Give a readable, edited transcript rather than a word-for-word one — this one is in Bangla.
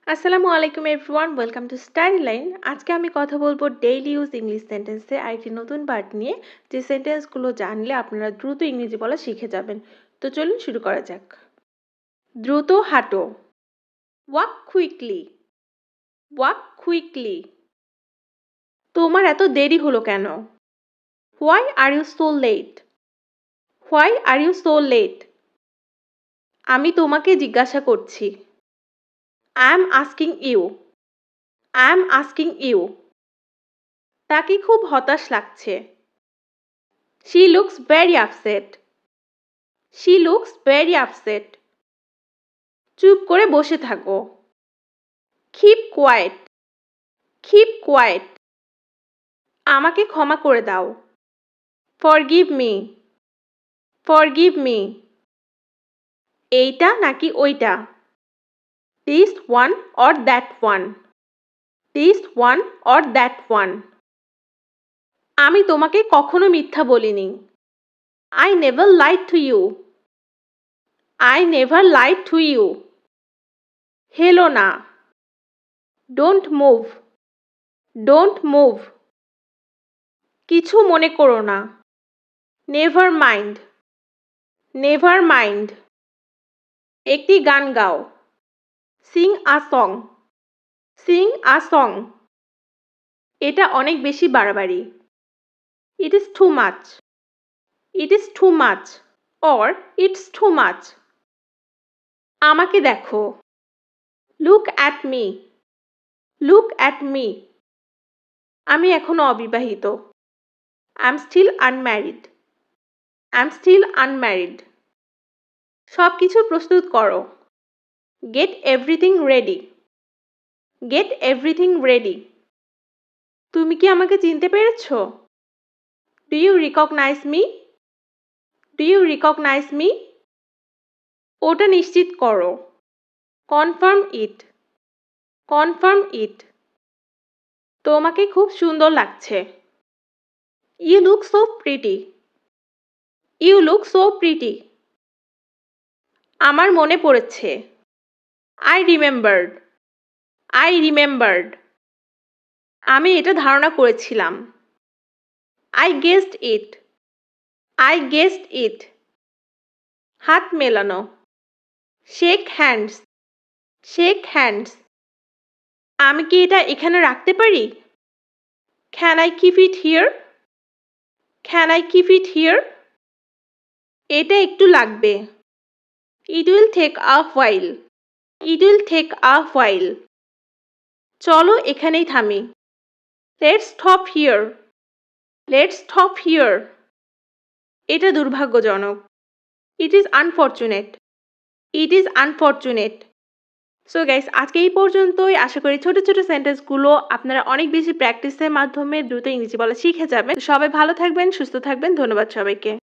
আসসালামু আলাইকুম এভরিওয়ান, ওয়েলকাম টু স্টাডিলাইন। আজকে আমি কথা বলবো ডেইলি ইউজ ইংলিশ সেন্টেন্সে আরেকটি নতুন পার্ট নিয়ে, যে সেন্টেন্সগুলো জানলে আপনারা দ্রুত ইংরেজি বলা শিখে যাবেন। তো চলুন শুরু করা যাক। দ্রুত হাঁটো, ওয়াক কুইকলি, ওয়াক কুইকলি। তোমার এত দেরি হলো কেন? Why are you so late, why are you so late. আমি তোমাকে জিজ্ঞাসা করছি। I am asking you, I am asking you. তাকে খুব হতাশ লাগছে। She looks very upset. She looks very upset. চুপ করে বসে থাকো। Keep quiet. Keep quiet. আমাকে ক্ষমা করে দাও। Forgive me. Forgive me. এইটা নাকি ওইটা? This one or that one? This one or that one? আমি তোমাকে কখনো মিথ্যা বলিনি। I never lied to you. I never lied to you. Hello না। Don't move. Don't move. কিছু মনে করো না। Never mind, never mind. একটি গান গাও। Sing a song, sing a song. এটা অনেক বেশি বাড়াবাড়ি। It is too much, it is too much or it's too much. আমাকে দেখো। Look at me, look at me. আমি এখনো অবিবাহিত। I am still unmarried, I am still unmarried. সব কিছু প্রস্তুত করো। Get everything ready, gate everything ready. তুমি কি আমাকে চিনতে পেরেছ? Do you recognise me? Do you recognise me? ওটা নিশ্চিত করো। Confirm it, confirm it. তোমাকে খুব সুন্দর লাগছে। You look so pretty, you look so pretty. আমার মনে পড়েছে। I remembered, I remembered. আমি এটা ধারণা করেছিলাম। I guessed it, I guessed it. হাত মেলানো। Shake hands, shake hands. আমি কি এটা এখানে রাখতে পারি? Can I keep it here? Can I keep it here? এটা একটু লাগবে। It will take a while, it will take a while. চলো এখানেই থামি। Let's stop here, let's stop here. এটা দুর্ভাগ্যজনক। It is unfortunate, it is unfortunate. So guys, আজকে এই পর্যন্তই। আশা করি ছোট ছোট সেন্টেন্সগুলো আপনারা অনেক বেশি প্র্যাকটিসের মাধ্যমে দ্রুত ইংরেজি বলা শিখে যাবেন। সবাই ভালো থাকবেন, সুস্থ থাকবেন। ধন্যবাদ সবাইকে।